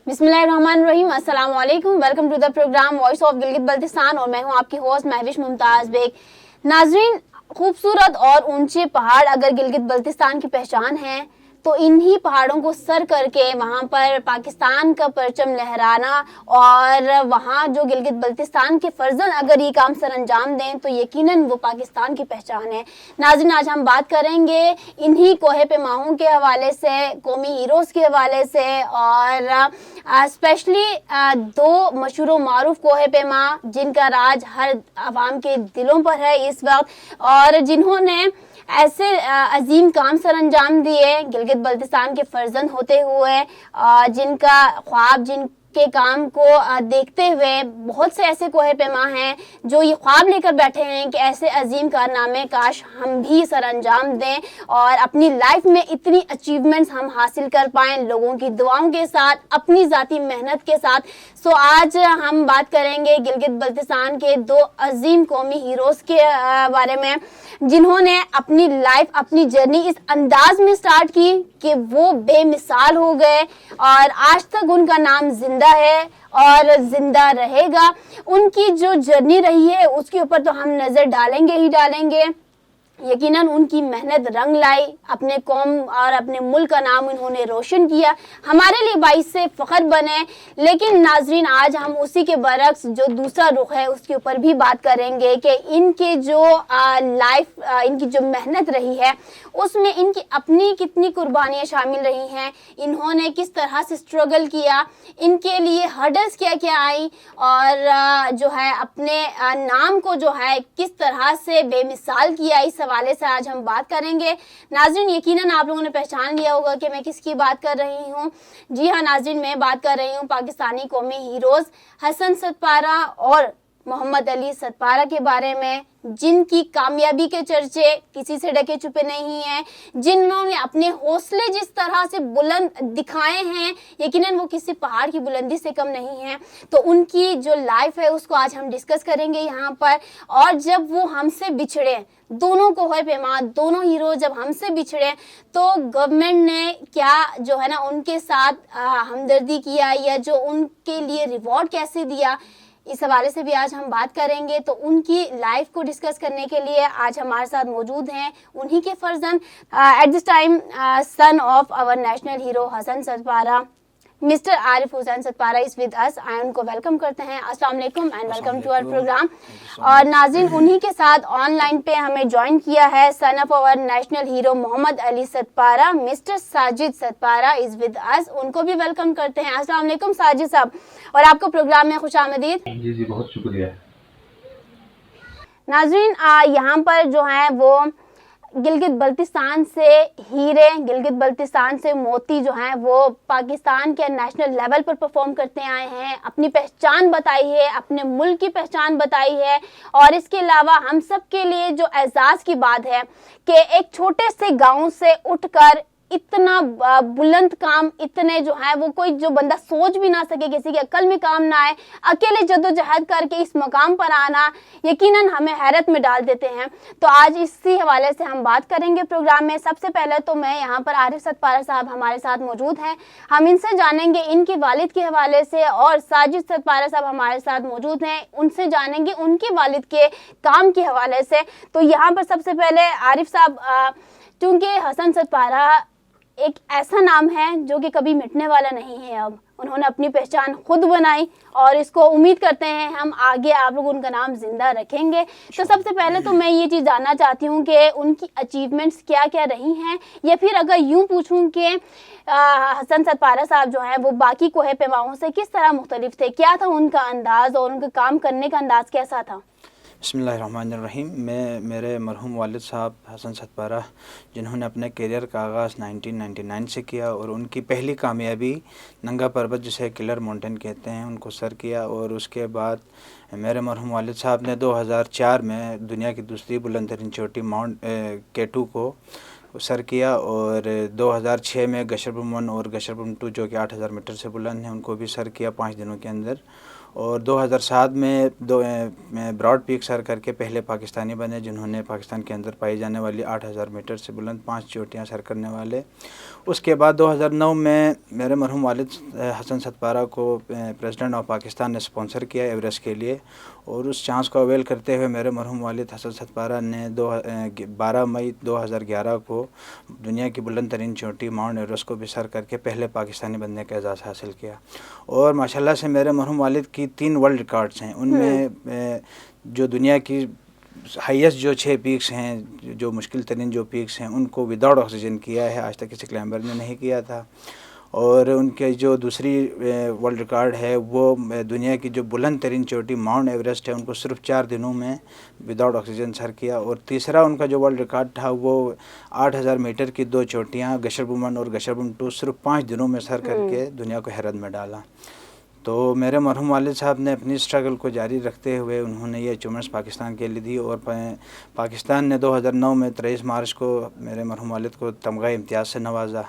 बिस्मिल्लाहिर्रहमानिर्रहीम, अस्सलाम वालेकुम। Welcome to the programme voice of Gilgit Baltistan और मैं हूं आपकी होस्ट महविश मुमताज़ बेग। नाजरीन, खूबसूरत और ऊंचे पहाड़ अगर गिलगित बल्तिस्तान की पहचान है तो इन्हीं पहाड़ों को सर करके वहाँ पर पाकिस्तान का परचम लहराना और वहाँ जो गिलगित बल्तिस्तान के फर्जन अगर ये काम सर अंजाम दें तो यकीनन वो पाकिस्तान की पहचान है। नाज़रीन, आज हम बात करेंगे इन्हीं कोहे पैमाओं के हवाले से, कौमी हीरोज़ के हवाले से और स्पेशली दो मशहूर मारूफ कोहे पैमा जिनका राज हर आवाम के दिलों पर है इस वक्त और जिन्होंने ऐसे अजीम काम सर अंजाम दिए गिलगित बल्तिस्तान के फर्जंद होते हुए, जिनका ख्वाब जिनके काम को देखते हुए बहुत से ऐसे कोहे पैमा हैं जो ये ख्वाब लेकर बैठे हैं कि ऐसे अजीम कारनामे काश हम भी सर अंजाम दें और अपनी लाइफ में इतनी अचीवमेंट्स हम हासिल कर पाएँ लोगों की दुआओं के साथ, अपनी ज़ाती मेहनत के साथ। सो आज हम बात करेंगे गिलगित बल्तिस्तान के दो अजीम कौमी हीरोज़ के बारे में जिन्होंने अपनी लाइफ, अपनी जर्नी इस अंदाज में स्टार्ट की कि वो बेमिसाल हो गए और आज तक उनका नाम जिंदा है और जिंदा रहेगा। उनकी जो जर्नी रही है उसके ऊपर तो हम नज़र डालेंगे ही डालेंगे। यकीनन उनकी मेहनत रंग लाई, अपने कौम और अपने मुल्क का नाम इन्होंने रोशन किया, हमारे लिए बाइस से फ़ख्र बने। लेकिन नाजरीन, आज हम उसी के बरक्स जो दूसरा रुख है उसके ऊपर भी बात करेंगे कि इनके जो लाइफ, इनकी जो मेहनत रही है उसमें इनकी अपनी कितनी कुर्बानियाँ शामिल रही हैं, इन्होंने किस तरह से स्ट्रगल किया, इनके लिए हर्डल्स क्या क्या आई और जो है अपने नाम को जो है किस तरह से बेमिसाल किया, इस हवाले से आज हम बात करेंगे। नाज़रीन, यकीनन आप लोगों ने पहचान लिया होगा कि मैं किसकी बात कर रही हूँ। जी हाँ नाज़रीन, मैं बात कर रही हूँ पाकिस्तानी कौमी हीरोज़ हसन सतपारा और मोहम्मद अली सतपारा के बारे में, जिनकी कामयाबी के चर्चे किसी से ढके छुपे नहीं हैं, जिन्होंने अपने हौसले जिस तरह से बुलंद दिखाए हैं यकीनन वो किसी पहाड़ की बुलंदी से कम नहीं है। तो उनकी जो लाइफ है उसको आज हम डिस्कस करेंगे यहाँ पर। और जब वो हमसे बिछड़े, दोनों कोहे पैमा, दोनों हीरो जब हमसे बिछड़े तो गवर्नमेंट ने क्या जो है ना उनके साथ हमदर्दी किया या जो उनके लिए रिवॉर्ड कैसे दिया, इस हवाले से भी आज हम बात करेंगे। तो उनकी लाइफ को डिस्कस करने के लिए आज हमारे साथ मौजूद हैं उन्हीं के फर्जंद, at this time son of our national hero Hasan Sadpara, mister Arif Hussain Sadpara is with us. आए उनको वेलकम करते हैं। अस्सलाम वालेकुम and welcome to our programme. और नाज़रीन, उन्हीं के साथ ऑनलाइन पे हमें ज्वाइन किया है son of our national hero Mohammad Ali Satpara, Mister Sajid Satpara is with us. उनको भी वेलकम करते हैं। अस्सलाम वालेकुम साजिद साहब, और आपको प्रोग्राम में खुशामदीद। जी जी, बहुत शुक्रिया। नाज़रीन, यहाँ पर जो है वो गिलगित बल्तिस्तान से हीरे, गिलगित बल्तिस्तान से मोती जो हैं वो पाकिस्तान के नेशनल लेवल पर परफॉर्म करते आए हैं, अपनी पहचान बताई है, अपने मुल्क की पहचान बताई है। और इसके अलावा हम सब के लिए जो एजाज़ की बात है कि एक छोटे से गांव से उठकर इतना बुलंद काम, इतने जो है वो कोई जो बंदा सोच भी ना सके, किसी के अक्ल में काम ना आए, अकेले जद्दोजहद करके इस मकाम पर आना यकीनन हमें हैरत में डाल देते हैं। तो आज इसी हवाले से हम बात करेंगे प्रोग्राम में। सबसे पहले तो मैं यहाँ पर आरिफ सतपारा साहब हमारे साथ मौजूद हैं, हम इनसे जानेंगे इनके वालिद के हवाले से, और साजिद सतपारा साहब हमारे साथ मौजूद हैं, उनसे जानेंगे उनके वालिद के काम के हवाले से। तो यहाँ पर सबसे पहले आरिफ साहब, चूँकि हसन सतपारा एक ऐसा नाम है जो कि कभी मिटने वाला नहीं है, अब उन्होंने अपनी पहचान खुद बनाई और इसको उम्मीद करते हैं हम आगे आप लोग उनका नाम जिंदा रखेंगे। तो सबसे पहले तो मैं ये चीज़ जानना चाहती हूँ कि उनकी अचीवमेंट्स क्या क्या रही हैं, या फिर अगर यूँ पूछूँ कि हसन सतपारा साहब जो हैं वो बाकी कोहे पैमाओं से किस तरह मुख्तलिफ थे, क्या था उनका अंदाज़ और उनका काम करने का अंदाज़ कैसा था। बिस्मिल्लाहिर्रहमानिर्रहीम। मेरे मरहूम वालिद साहब हसन सतपारा, जिन्होंने अपने करियर का आगाज़ 1999 से किया और उनकी पहली कामयाबी नंगा पर्वत जिसे किलर माउंटेन कहते हैं उनको सर किया, और उसके बाद मेरे मरहूम वालिद साहब ने 2004 में दुनिया की दूसरी बुलंदतरीन चोटी माउंट K2 को सर किया, और 2006 में गशरबम 1 और गशरबम 2 जो कि 8000 मीटर से बुलंद हैं उनको भी सर किया 5 दिनों के अंदर। اور 2007 میں براڈ پیک سر کر کے پہلے پاکستانی بنے جنہوں نے پاکستان کے اندر پائی جانے والی 8000 میٹر سے بلند 5 چوٹیاں سر کرنے والے. اس کے بعد 2009 میں میرے مرحوم والد حسن ستپارہ کو پریزیڈنٹ آف پاکستان نے اسپانسر کیا ایوریسٹ کے لیے, اور اس چانس کو اویل کرتے ہوئے میرے مرحوم والد حسن ستپارہ نے 12 مئی 2011 کو دنیا کی بلند ترین چوٹی ماؤنٹ ایوریسٹ کو بھی سر کر کے پہلے پاکستانی بننے کا اعزاز حاصل کیا. اور ماشاءاللہ سے میرے مرحوم والد کی 3 ورلڈ ریکارڈز ہیں, ان میں جو دنیا کی ہائیسٹ جو 6 پیکس ہیں, جو مشکل ترین جو پیکس ہیں, ان کو وداؤٹ آکسیجن کیا ہے, آج تک کسی کلائمبر نے نہیں کیا تھا. اور ان کے جو دوسری ورلڈ ریکارڈ ہے وہ دنیا کی جو بلند ترین چوٹی ماؤنٹ ایوریسٹ ہے, ان کو صرف 4 دنوں میں وداؤٹ آکسیجن سر کیا. اور تیسرا ان کا جو ورلڈ ریکارڈ تھا وہ 8000 میٹر کی 2 چوٹیاں گشربم 1 اور گشربم 2 صرف 5 دنوں میں سر کر کے دنیا کو حیرت میں ڈالا. تو میرے مرحوم والد صاحب نے اپنی اسٹرگل کو جاری رکھتے ہوئے انہوں نے یہ اچیومنٹس پاکستان کے لیے دی, اور پاکستان نے 2009 میں 23 مارچ کو میرے مرحوم والد کو تمغہ امتیاز سے نوازا,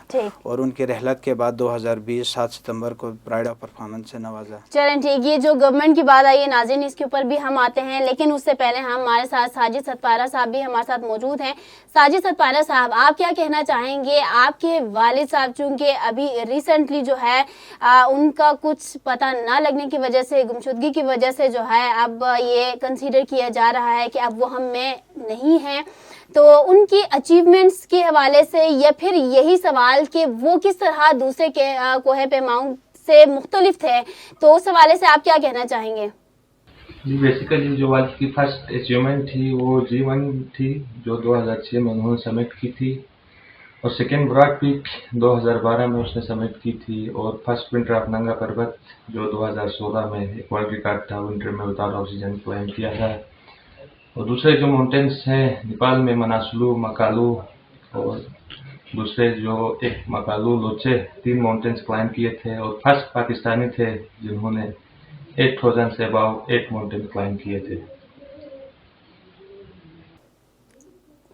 اور ان کی رحلت کے بعد 2020 7 ستمبر کو پرائڈ آف پرفارمنس سے نوازا. چلیں ٹھیک, یہ جو گورنمنٹ کی بات آئی ہے ناظرین, اس کے اوپر بھی ہم آتے ہیں, لیکن اس سے پہلے ہمارے ساتھ ساجد ستپارہ صاحب بھی ہمارے ساتھ موجود ہیں. ساجد ستپارہ صاحب, آپ کیا کہنا چاہیں گے؟ آپ کے والد صاحب چونکہ ابھی ریسنٹلی جو ہے ان کا کچھ پتہ نہ لگنے کی وجہ سے, گمشدگی کی وجہ سے جو ہے اب یہ کنسیڈر کیا جا رہا ہے کہ اب وہ ہم میں نہیں ہیں, تو ان کی اچیومنٹس کے حوالے سے یا پھر یہی سوال کہ وہ کس طرح دوسرے کے کوہ پیماؤں سے مختلف تھے, تو اس حوالے سے آپ کیا کہنا چاہیں گے؟ جی بیسیکلی جو والد کی فرسٹ اچیومنٹ تھی وہ G1 تھی جو 2006 میں انہوں نے سبمٹ کی تھی, اور سیکنڈ براڈ پیک 2012 میں اس نے سبمٹ کی تھی, اور فرسٹ ونٹر آف ننگا پربت جو 2016 میں ایک ورلڈ ریکارڈ تھا ونٹر میں وداؤٹ آکسیجن کلائم کیا تھا. اور دوسرے جو ماؤنٹینس ہیں نیپال میں مناسلو, مکالو, اور دوسرے جو ایک مکالو لوچے, 3 ماؤنٹینس کلائم کیے تھے, اور فرسٹ پاکستانی تھے جنہوں نے 8000 سے اباؤ 8 ماؤنٹین کلائم کیے تھے.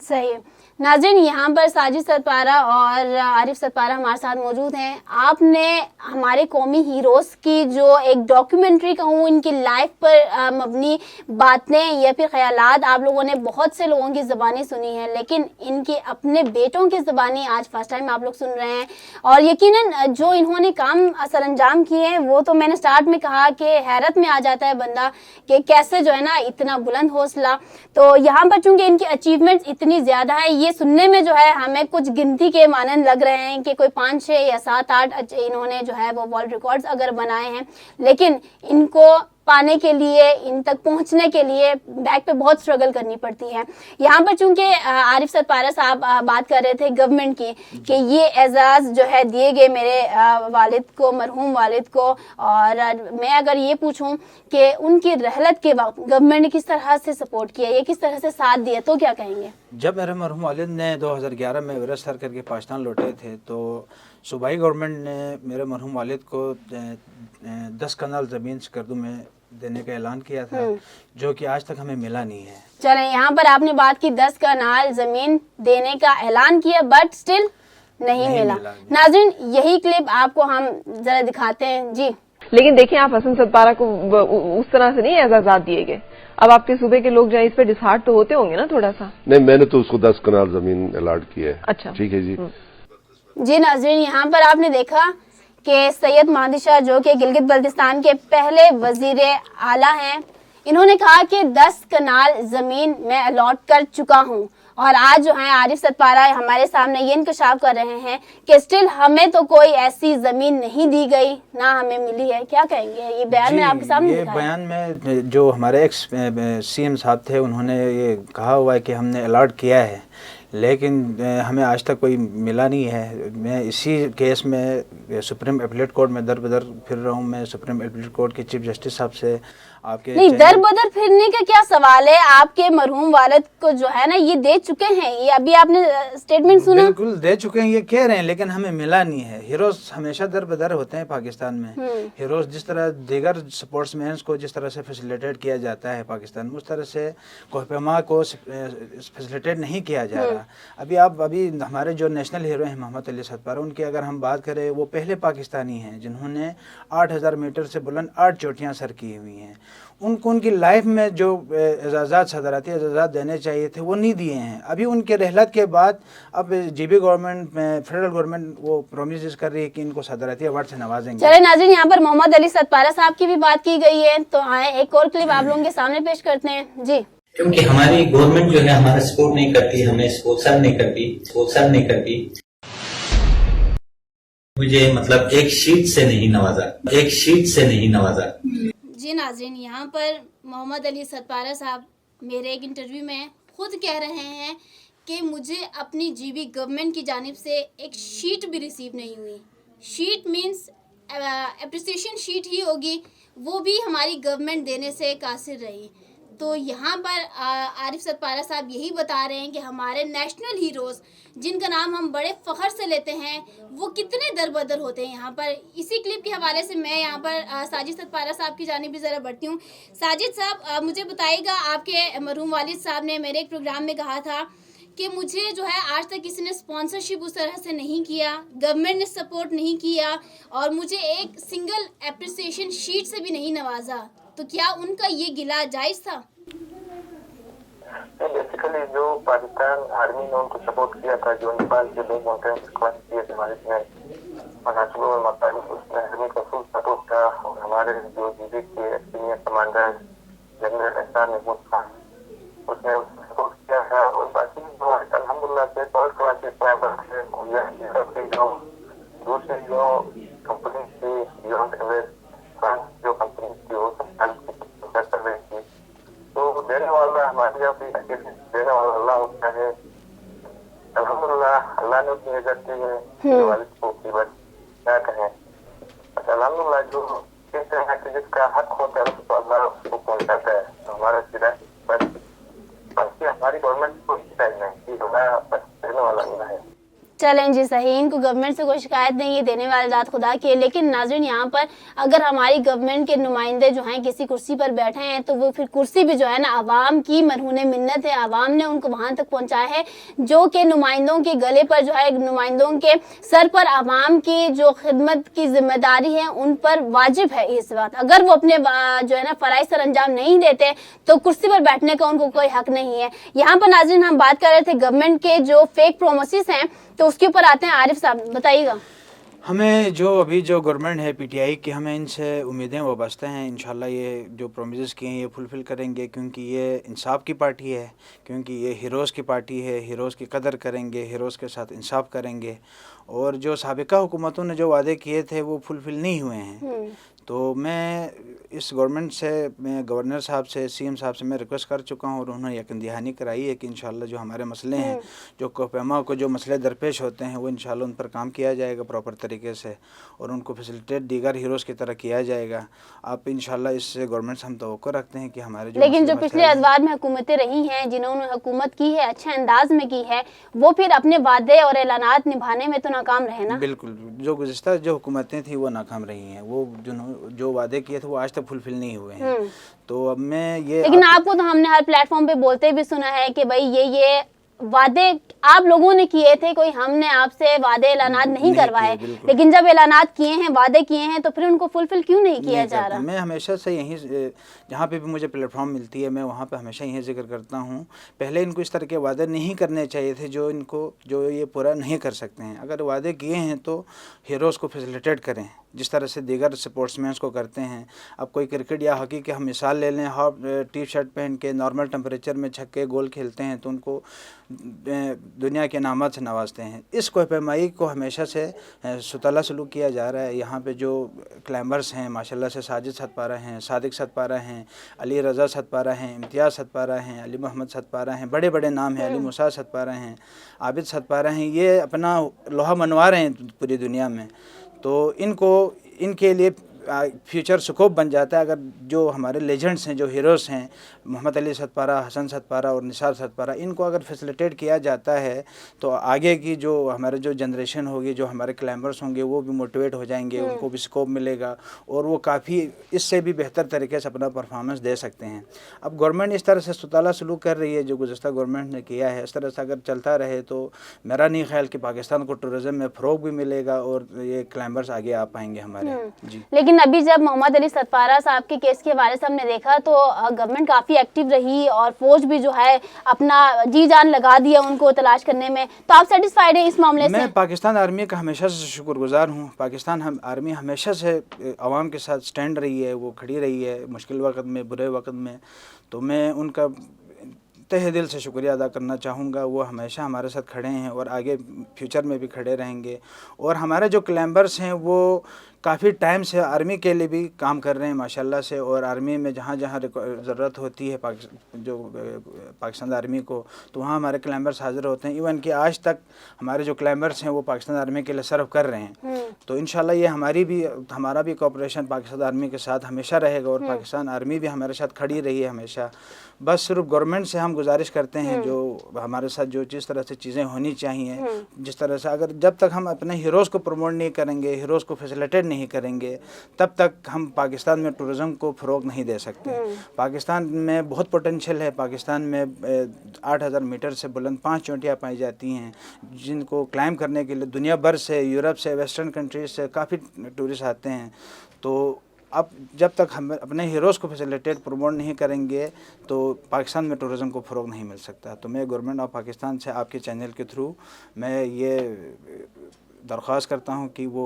صحیح. ناظرین, یہاں پر ساجد ستپارہ اور عارف ستپارہ ہمارے ساتھ موجود ہیں. آپ نے ہمارے قومی ہیروز کی جو ایک ڈاکیومنٹری کہوں, ان کی لائف پر مبنی باتیں یا پھر خیالات آپ لوگوں نے بہت سے لوگوں کی زبانیں سنی ہیں, لیکن ان کے اپنے بیٹوں کی زبانیں آج فرسٹ ٹائم آپ لوگ سن رہے ہیں. اور یقیناً جو انہوں نے کام سر انجام کیے ہیں وہ تو میں نے سٹارٹ میں کہا کہ حیرت میں آ جاتا ہے بندہ کہ کیسے جو ہے نا اتنا بلند حوصلہ. تو یہاں پر چونکہ ان کی اچیومنٹس اتنی زیادہ ہے, یہ سننے میں جو ہے ہمیں کچھ گنتی کے مانند لگ رہے ہیں کہ کوئی 5 6 یا 7 8 انہوں نے جو ہے وہ ورلڈ ریکارڈز اگر بنائے ہیں, لیکن ان کو پانے کے لیے, ان تک پہنچنے کے لیے بیک پہ بہت سٹرگل کرنی پڑتی ہے. یہاں پر چونکہ عارف ستپارہ صاحب بات کر رہے تھے گورنمنٹ کی کہ یہ اعزاز جو ہے دیے گئے میرے والد کو, مرحوم والد کو, اور میں اگر یہ پوچھوں کہ ان کی رحلت کے وقت گورنمنٹ نے کس طرح سے سپورٹ کیا, یہ کس طرح سے ساتھ دیا, تو کیا کہیں گے؟ جب میرے مرحوم والد نے 2011 میں ایوریسٹ سر کر کے پاکستان لوٹے تھے تو صوبائی گورنمنٹ نے میرے مرحوم والد کو 10 کنال زمین سکردو میں دینے کا اعلان کیا تھا, جو کہ آج تک ہمیں ملا نہیں ہے. چلیں, یہاں پر آپ نے بات کی 10 کنال زمین دینے کا اعلان کیا, بٹ سٹل نہیں ملا. ناظرین, یہی کلپ آپ کو ہم ذرا دکھاتے ہیں. جی, لیکن دیکھیں آپ حسن ستپارہ کو اس طرح سے نہیں اعزازات دیے گئے. اب آپ کے صوبے کے لوگ جو ہیں اس پہ ڈسہارٹ تو ہوتے ہوں گے نا تھوڑا سا. نہیں, میں نے تو اس کو 10 کنال زمین الاٹ کی ہے. اچھا, ٹھیک ہے جی. جی ناظرین, یہاں پر آپ نے دیکھا کہ سید مہدی شاہ جو کہ گلگت بلتستان کے پہلے وزیر اعلیٰ ہیں, انہوں نے کہا کہ 10 کنال زمین میں الاٹ کر چکا ہوں, اور آج جو ہیں عارف ستپارہ ہمارے سامنے یہ انکشاف کر رہے ہیں کہ سٹل ہمیں تو کوئی ایسی زمین نہیں دی گئی, نہ ہمیں ملی ہے. کیا کہیں گے؟ یہ بیان میں آپ کے سامنے یہ بیان میں جو ہمارے ایکس CM صاحب تھے انہوں نے یہ کہا ہوا ہے کہ ہم نے الاٹ کیا ہے, لیکن ہمیں آج تک کوئی ملا نہیں ہے. میں اسی کیس میں سپریم اپیلیٹ کورٹ میں در بدر پھر رہا ہوں. میں سپریم اپیلیٹ کورٹ کے چیف جسٹس صاحب سے आपके नहीं, चैनल- दर बदर फिरने का क्या सवाल है, आपके मरहूम वालिद को जो है ना ये दे चुके हैं, ये अभी आपने स्टेटमेंट सुना। बिल्कुल दे चुके हैं, ये कह रहे हैं, लेकिन हमें मिला नहीं है। हीरोज हमेशा दर बदर होते हैं पाकिस्तान में। हीरोज जिस तरह दीगर स्पोर्ट्समैन को जिस तरह से फैसिलिटेट किया जाता है पाकिस्तान में, उस तरह से कोहिमा को फैसिलिटेट नहीं किया जा रहा। अभी हमारे जो नेशनल हीरो हैं मोहम्मद अली सतपारा, उनकी अगर हम बात करें, वो पहले पाकिस्तानी हैं जिन्होंने 8000 मीटर से बुलंद 8 चोटियाँ सर की हुई हैं। उनको उनकी लाइफ में जो एजाज़ात सदराती एजाज़ात देने चाहिए थे वो नहीं दिए हैं। अभी उनके रहलत के बाद अब जीबी गवर्नमेंट में फेडरल गवर्नमेंट वो प्रोमिस कर रही है कि इनको सदराती अवार्ड से नवाजेंगे। चले नाज़रीन, यहाँ पर मोहम्मद अली सतपारा साहब की भी बात की गई है, तो आए एक और क्लिप आप लोगों के सामने पेश करते हैं जी। क्योंकि हमारी गवर्नमेंट जो है हमारा सपोर्ट नहीं करती, हमें स्पॉन्सर नहीं करती। मुझे मतलब एक शीट से नहीं नवाजा। जी नाज़रीन, यहाँ पर मोहम्मद अली सतपारा साहब मेरे एक इंटरव्यू में खुद कह रहे हैं कि मुझे अपनी जीबी गवर्नमेंट की जानिब से एक शीट भी रिसीव नहीं हुई। शीट मींस एप्रिसिएशन शीट ही होगी, वो भी हमारी गवर्नमेंट देने से कासिर रही। तो यहाँ पर आरिफ सतपारा साहब यही बता रहे हैं कि हमारे नेशनल हीरोज़ जिनका नाम हम बड़े फ़ख्र से लेते हैं वो कितने दरबदर होते हैं। यहाँ पर इसी क्लिप के हवाले से मैं यहाँ पर साजिद सतपारा साहब की जानिब भी ज़रा बढ़ती हूँ। साजिद साहब, मुझे बताइएगा, आपके मरहूम वालिद साहब ने मेरे एक प्रोग्राम में कहा था कि मुझे जो है आज तक किसी ने स्पॉन्सरशिप उस तरह से नहीं किया, गवर्नमेंट ने सपोर्ट नहीं किया और मुझे एक सिंगल एप्रिसिएशन शीट से भी नहीं नवाजा। तो क्या उनका ये गिला जायज़ था? बेसिकली जो पाकिस्तान आर्मी ने उनको सपोर्ट किया था, जो नेपाल के लोग माउंटेन स्क्वाड किए थे हमारे मनासिबों में मकान, उसमें आर्मी का फुल सपोर्ट था। और हमारे जो जीबी के सीनियर कमांडर जनरल एहसान महमूद खान, उसने सपोर्ट किया था। और बाकी जो अल्हम्दुलिल्लाह से फर्स्ट क्लास के जो दूसरी जो कंपनी थी बियॉन्ड एवरेज जो कंपनी थी वो सब कर रही थी। तो देने वाला हमारे यहाँ भी देने वाला अल्लाह होता है। अल्हम्दुलिल्लाह अल्लाह ने उतनी इज्जत की है वालिद को की बात क्या कहें। बस अल्हम्दुलिल्लाह जो कहते हैं कि जिसका हक होता है उसको अल्लाह उसको पहुँचाता है। हमारा सिरा बस बाकी हमारी गवर्नमेंट को शिकायत नहीं की, अल्लाह बस देने वाला अल्लाह है। चलें जी, सही, इनको गवर्नमेंट से कोई शिकायत नहीं है, देने वाले ज़ात खुदा की है। लेकिन नाज़रीन, यहाँ पर अगर हमारी गवर्नमेंट के नुमाइंदे जो हैं किसी कुर्सी पर बैठे हैं तो वो फिर कुर्सी भी जो है ना आवाम की मरहून मिन्नत है, आवाम ने उनको वहाँ तक पहुँचाया है जो कि नुमाइंदों के गले पर जो है, नुमाइंदों के सर पर आवाम की जो खिदमत की जिम्मेदारी है उन पर वाजिब है इस वक्त। अगर वो अपने जो है ना फ़राइज़ सर अंजाम नहीं देते तो कुर्सी पर बैठने का उनको कोई हक नहीं है। यहाँ पर नाज़रीन हम बात कर रहे थे गवर्नमेंट के जो फेक प्रोमिसेस हैं, तो उसके ऊपर आते हैं। आरिफ साहब बताइएगा। हमें जो अभी जो गवर्नमेंट है पीटीआई की, हमें इनसे उम्मीदें वाबस्ता हैं। इंशाल्लाह ये जो प्रोमिस किए हैं ये फुलफ़िल करेंगे, क्योंकि ये इंसाफ की पार्टी है, क्योंकि ये हीरोज़ की पार्टी है। हीरोज़ की कदर करेंगे, हीरोज़ के साथ इंसाफ करेंगे। और जो साबिका हुकूमतों ने जो वादे किए थे वो फुलफ़िल नहीं हुए हैं। तो मैं इस गवर्नमेंट से, मैं गवर्नर साहब से, सीएम साहब से मैं रिक्वेस्ट कर चुका हूँ और उन्होंने यकीन दहानी कराई है कि इंशाल्लाह जो हमारे मसले हैं, जो कोहिमा को जो मसले दरपेश होते हैं वो इंशाल्लाह उन पर काम किया जाएगा प्रॉपर तरीके से और उनको फैसिलिटेट दीगर हीरोज़ की तरह किया जाएगा। आप इंशाल्लाह इस गवर्नमेंट से हम तवक्को रखते हैं कि हमारे जो लेकिन जो पिछले अदवार में हुकूमतें रही हैं, जिन्होंने हुकूमत की है, अच्छे अंदाज में की है, वो फिर अपने वादे और ऐलानात निभाने में तो नाकाम रहे ना। बिल्कुल, जो गुज़िश्ता जो हुकूमतें थी वो नाकाम रही हैं। वो जो वादे किए थे वो आज तक फुलफिल नहीं हुए हैं। तो अब मैं ये, लेकिन आपको तो हमने हर प्लेटफॉर्म पे बोलते भी सुना है कि भाई ये वादे आप लोगों ने किए थे, कोई हमने आपसे वादे ऐलानात नहीं करवाए, लेकिन जब ऐलानात किए हैं, वादे किए हैं, तो फिर उनको फुलफिल क्यों नहीं किया जा रहा? मैं हमेशा से यहीं, जहाँ पे भी मुझे प्लेटफॉर्म मिलती है मैं वहाँ पे हमेशा यही जिक्र करता हूँ, पहले इनको इस तरह के वादे नहीं करने चाहिए थे जो ये पूरा नहीं कर सकते हैं। अगर वादे किए हैं तो हीरोज़ को फैसिलिटेट करें जिस तरह से दीगर स्पोर्ट्समैन को करते हैं। अब कोई क्रिकेट या हॉकी की हम मिसाल ले लें, हाफ टी शर्ट पहन के नॉर्मल टेम्परेचर में छक्के गोल खेलते हैं तो उनको दुनिया के इनामात से नवाजते हैं। इस कोहिमा को हमेशा से सुतला सलूक किया जा रहा है। यहाँ पे जो क्लाइंबर्स हैं माशाल्लाह से साजिद सतपारा हैं, सादिक सतपारा हैं, अली रज़ा सतपारा हैं, इम्तियाज़ सतपारा हैं, अली मोहम्मद सतपारा हैं, बड़े बड़े नाम हैं, अली मूसा सतपारा हैं, आबिद सतपारा हैं। ये अपना लोहा मनवा रहे हैं पूरी दुनिया में। तो इनके लिए फ्यूचर स्कोप बन जाता है अगर जो हमारे लेजेंड्स हैं, जो हीरोज़ हैं, मोहम्मद अली सतपारा, हसन सतपारा और निसार सतपारा, इनको अगर फैसिलिटेट किया जाता है तो आगे की जो हमारे जो जनरेशन होगी, जो हमारे क्लाइंबर्स होंगे, वो भी मोटिवेट हो जाएंगे, उनको भी स्कोप मिलेगा और वो काफ़ी इससे भी बेहतर तरीके से अपना परफॉर्मेंस दे सकते हैं। अब गवर्नमेंट इस तरह से सुताला सलूक कर रही है जो गुज़श्ता गवर्नमेंट ने किया है, इस तरह से अगर चलता रहे तो मेरा नहीं ख्याल कि पाकिस्तान को टूरिज़्म में फ़रोग भी मिलेगा और ये क्लाइंबर्स आगे आ पाएंगे हमारे। जी। लेकिन अभी जब मोहम्मद अली सतपारा साहब के केस के बारे से हमने देखा तो गवर्नमेंट काफ़ी एक्टिव रही और फौज भी जो है अपना जी जान लगा दिया उनको तलाश करने में, तो आप सेटिस्फाइड हैं इस मामले से? मैं पाकिस्तान आर्मी का हमेशा से शुक्रगुजार हूँ। पाकिस्तान आर्मी हमेशा से आवाम के साथ स्टैंड रही है, वो खड़ी रही है मुश्किल वक्त में, बुरे वक्त में, तो मैं उनका तहे दिल से शुक्रिया अदा करना चाहूँगा। वो हमेशा हमारे साथ खड़े हैं और आगे फ्यूचर में भी खड़े रहेंगे। और हमारे जो क्लाइंबर्स हैं वो काफ़ी टाइम से आर्मी के लिए भी काम कर रहे हैं माशाल्लाह से, और आर्मी में जहाँ जहाँ ज़रूरत होती है पाकिस्तान आर्मी को, तो वहाँ हमारे क्लाइंबर्स हाज़िर होते हैं। इवन कि आज तक हमारे जो क्लाइंबर्स हैं वो पाकिस्तान आर्मी के लिए सर्व कर रहे हैं। तो इंशाल्लाह ये हमारा भी कोऑपरेशन पाकिस्तान आर्मी के साथ हमेशा रहेगा और पाकिस्तान आर्मी भी हमारे साथ खड़ी रही है हमेशा। बस सिर्फ गवर्नमेंट से हम गुजारिश करते हैं जो हमारे साथ जो जिस तरह से चीज़ें होनी चाहिए, जिस तरह से अगर जब तक हम अपने हीरोज़ को प्रमोट नहीं करेंगे, हीरोज़ को फैसिलिटेट नहीं करेंगे, तब तक हम पाकिस्तान में टूरिज़्म को फ़रोग नहीं दे सकते। पाकिस्तान में बहुत पोटेंशियल है। पाकिस्तान में 8000 मीटर से बुलंद 5 चोटियाँ पाई जाती हैं जिनको क्लाइम करने के लिए दुनिया भर से, यूरोप से, वेस्टर्न कंट्रीज से काफ़ी टूरिस्ट आते हैं। तो अब जब तक हम अपने हीरोज़ को फैसिलिटेट प्रमोट नहीं करेंगे तो पाकिस्तान में टूरिज़्म को फ़रोग नहीं मिल सकता। तो मैं गवर्नमेंट ऑफ पाकिस्तान से आपके चैनल के थ्रू मैं ये दरख्वास्त करता हूँ कि वो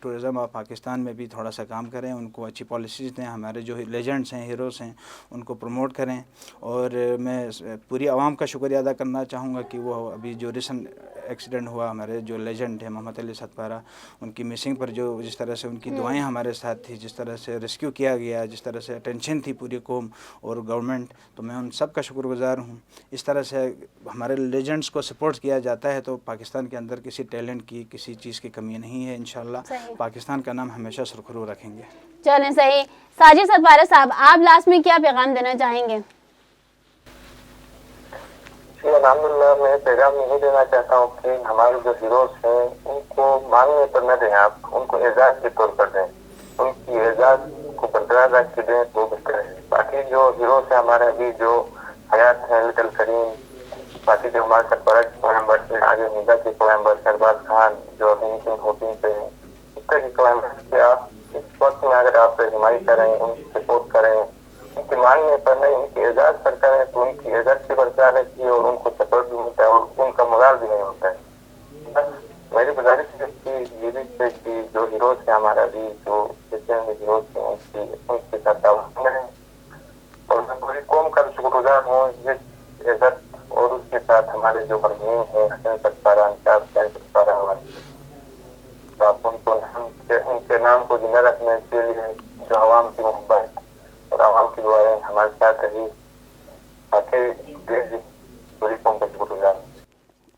टूरिज़्म ऑफ पाकिस्तान में भी थोड़ा सा काम करें, उनको अच्छी पॉलिसीज़ दें, हमारे जो लेजेंड्स हैं, हीरोज़ हैं, उनको प्रमोट करें। और मैं पूरी आवाम का शुक्रिया अदा करना चाहूँगा कि वो अभी जो रिसेंट एक्सीडेंट हुआ, हमारे जो लेजेंड है मोहम्मद अली सतपारा, उनकी मिसिंग पर जो जिस तरह से उनकी दुआएं हमारे साथ थी, जिस तरह से रेस्क्यू किया गया, जिस तरह से अटेंशन थी पूरी कौम और गवर्नमेंट, तो मैं उन सब का शुक्रगुजार हूँ। इस तरह से हमारे लेजेंड्स को सपोर्ट किया जाता है तो पाकिस्तान के अंदर किसी टैलेंट की, किसी चीज़ की कमी नहीं है। इंशाल्लाह पाकिस्तान का नाम हमेशा सुरखरू रखेंगे। चलें, सही। साजिद सतपारा साहब, आप लास्ट में क्या पैगाम देना चाहेंगे? अल्हम्दुलिल्लाह, मैं पैगाम यही देना चाहता हूँ कि हमारे जो हीरोज हैं उनको मांगने पर न दें, आप उनको एजाज के तौर पर दें, उनकी एजाज को बरकरार रख के दें तो बेहतर है। बाकी जो हीरोज हैं हमारे अभी जो हयात है, लिटिल करीम, बाकी जो हमारे सतपारा के क्लाइंबर्स हैं, आगे निदा के क्लाइंबर्स, शहबाज खान जो अभी मिशन होपिंग पे हैं, इस तरह के क्लाइंबर्स के आप इस वक्त में अगर आप रहनुमाई करें, उनकी सपोर्ट करें, उनके मांगने पर नहीं उनकी एजाज पर करें तो उनकी एजाज से बरकरार रहती है और उनको सपोर्ट भी मिलता है और उनका मोराल भी नहीं होता है। बस मेरी गुजारिश है कि ये भी है कि जो हीरोज हैं हमारा अभी जो हीरोज हैं उनके साथ ताउन रहें और मैं पूरी कौम का शुक्रगुजार हूँ जिस इज्जत और उसके साथ हमारे जो मरहूम हैं हसन सतपारा, निसार सतपारा, तो आप उनके नाम को जिंदा रखने के लिए जो आवाम की मोहब्बत और आवाम की दुआएं हमारे साथ रही, पूरी कौम का शुक्रगुजार।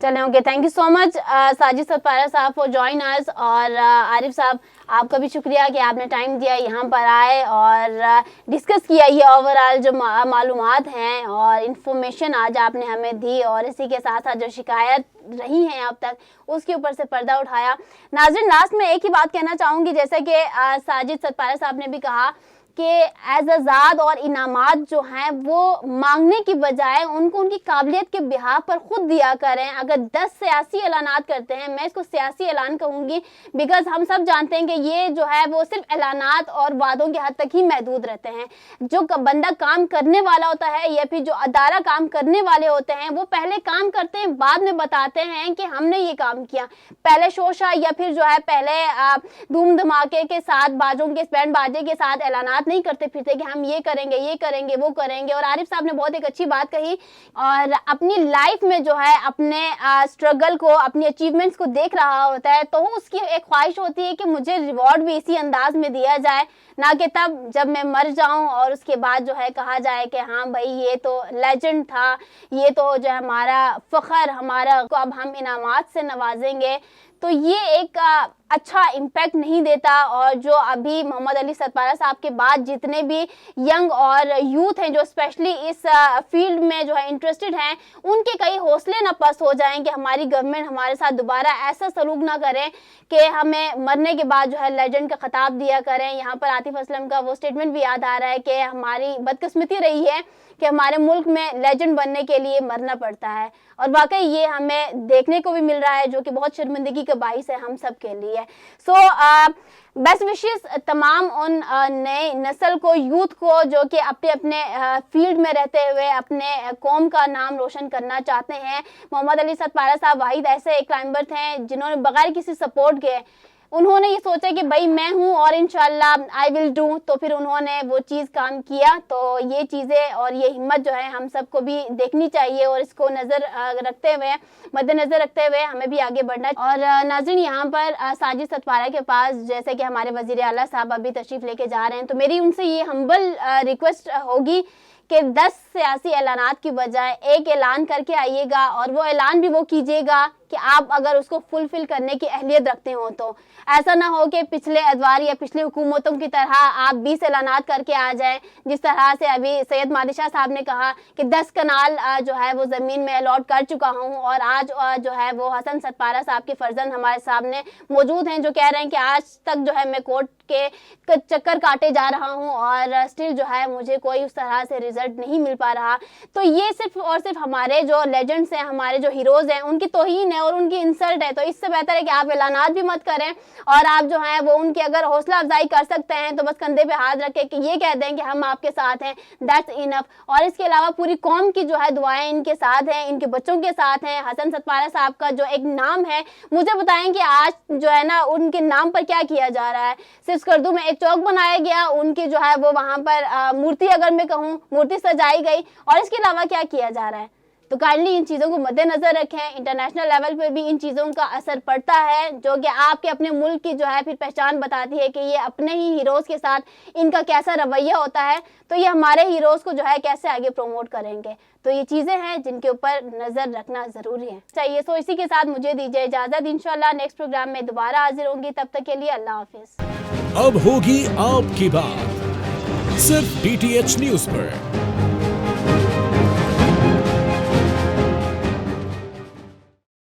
चलें, okay, thank you so much Sajid Satpara साहब फॉर जॉइन अस। और आरिफ साहब, आपका भी शुक्रिया कि आपने टाइम दिया, यहाँ पर आए और डिस्कस किया ये ओवरऑल जो मालूमात हैं और इन्फॉर्मेशन आज आपने हमें दी, और इसी के साथ साथ जो शिकायत रही हैं अब तक उसके ऊपर से पर्दा उठाया। नाज़रीन, लास्ट में एक ही बात कहना चाहूँगी, जैसे कि साजिद सतपारा साहब ने भी कहा कि एजाज़ात और इनामात जो हैं वो मांगने की बजाय उनको उनकी काबिलियत के बिहाफ पर खुद दिया करें। अगर 10 सियासी ऐलानात करते हैं, मैं इसको सियासी ऐलान कहूँगी बिकॉज हम सब जानते हैं कि ये जो है वो सिर्फ ऐलानात और वादों के हद तक ही महदूद रहते हैं। जो बंदा काम करने वाला होता है या फिर जो अदारा काम करने वाले होते हैं वो पहले काम करते हैं, बाद में बताते हैं कि हमने ये काम किया। पहले शोशा या फिर जो है पहले धूम धमाके के साथ, बाजों के बैंड बाजे के साथ ऐलानात नहीं करते फिरते कि हम ये करेंगे वो करेंगे। और आरिफ साहब ने बहुत एक अच्छी बात कही, और अपनी लाइफ में जो है अपने स्ट्रगल को, अपनी अचीवमेंट्स को देख रहा होता है तो उसकी एक ख्वाहिश होती है कि मुझे रिवॉर्ड भी इसी अंदाज में दिया जाए, ना कि तब जब मैं मर जाऊं और उसके बाद जो है कहा जाए कि हाँ भाई ये तो लेजेंड था, ये तो जो है हमारा फख्र, हमारा को अब हम इनामात से नवाजेंगे। तो ये एक अच्छा इम्पैक्ट नहीं देता, और जो अभी मोहम्मद अली सतपारा साहब के बाद जितने भी यंग और यूथ हैं जो स्पेशली इस फील्ड में जो है इंटरेस्टेड हैं, उनके कई हौसले न पस्त हो जाएं कि हमारी गवर्नमेंट हमारे साथ दोबारा ऐसा सलूक ना करें कि हमें मरने के बाद जो है लेजेंड का खिताब दिया करें। यहाँ पर आतिफ असलम का वो स्टेटमेंट भी याद आ रहा है कि हमारी बदकिस्मती रही है कि हमारे मुल्क में लेजेंड बनने के लिए मरना पड़ता है, और वाकई ये हमें देखने को भी मिल रहा है, जो कि बहुत शर्मिंदगी का बाइस है हम सब के लिए। सो बेस्ट विशेस तमाम उन नए नस्ल को, यूथ को, जो कि अपने अपने फील्ड में रहते हुए अपने कौम का नाम रोशन करना चाहते हैं। मोहम्मद अली सतपारा साहब वाहिद ऐसे क्लाइंबर थे जिन्होंने बगैर किसी सपोर्ट के उन्होंने ये सोचा कि भाई मैं हूँ और इंशाल्लाह आई विल डू, तो फिर उन्होंने वो चीज़ काम किया। तो ये चीज़ें और ये हिम्मत जो है हम सबको भी देखनी चाहिए, और इसको नज़र रखते हुए, मद्देनज़र रखते हुए हमें भी आगे बढ़ना। और नाज़रीन, यहाँ पर साजिद सतपारा के पास जैसे कि हमारे वज़ीर आला साहब अभी तशरीफ़ लेके जा रहे हैं, तो मेरी उनसे ये हम्बल रिक्वेस्ट होगी कि 10 सियासी ऐलानात की बजाय एक ऐलान करके आइएगा, और वो ऐलान भी वो कीजिएगा कि आप अगर उसको फुलफिल करने की अहलियत रखते हो। तो ऐसा ना हो कि पिछले अदवार या पिछले हुकूमतों की तरह आप 20 ऐलानात करके आ जाएं, जिस तरह से अभी सैयद मादिशाह साहब ने कहा कि 10 कनाल जो है वो ज़मीन में अलॉट कर चुका हूँ, और आज जो है वो हसन सतपारा साहब के फर्जंद हमारे सामने मौजूद हैं जो कह रहे हैं कि आज तक जो है मैं कोर्ट के चक्कर काटे जा रहा हूँ और स्टिल जो है मुझे कोई उस तरह से रिजल्ट नहीं मिल पा रहा। तो ये सिर्फ और सिर्फ हमारे जो लेजेंड्स हैं, हमारे जो हीरोज़ हैं, उनकी तौहीन है और उनकी इंसल्ट है। तो इससे बेहतर है कि आप ऐलानात भी मत करें, और आप जो है वो उनकी अगर हौसला अफजाई कर सकते हैं तो बस कंधे पे हाथ रख के कि ये कह दें कि हम आपके साथ हैं, दैट्स इनफ। और इसके अलावा पूरी कौम की जो है दुआएं इनके साथ हैं, इनके बच्चों के साथ हैं। हसन सतपारा साहब का जो एक नाम है, मुझे बताएं कि आज जो है ना उनके नाम पर क्या किया जा रहा है। सिर्फ स्कर्दू में एक चौक बनाया गया, उनकी जो है वो वहाँ पर मूर्ति, अगर मैं कहूँ मूर्ति सजाई गई, और इसके अलावा क्या किया जा रहा है। तो काइंडली इन चीज़ों को मद्देनज़र रखें। इंटरनेशनल लेवल पे भी इन चीज़ों का असर पड़ता है, जो कि आपके अपने मुल्क की जो है फिर पहचान बताती है कि ये अपने ही हीरोज़ के साथ इनका कैसा रवैया होता है, तो ये हमारे हीरोज़ को जो है कैसे आगे प्रमोट करेंगे। तो ये चीज़ें हैं जिनके ऊपर नज़र रखना ज़रूरी है। चाहिए सो इसी के साथ मुझे दीजिए इजाज़त। इंशाल्लाह नेक्स्ट प्रोग्राम में दोबारा हाजिर होंगी, तब तक के लिए अल्लाह हाफिज़। अब होगी आपकी बात सिर्फ DTH न्यूज़ पर।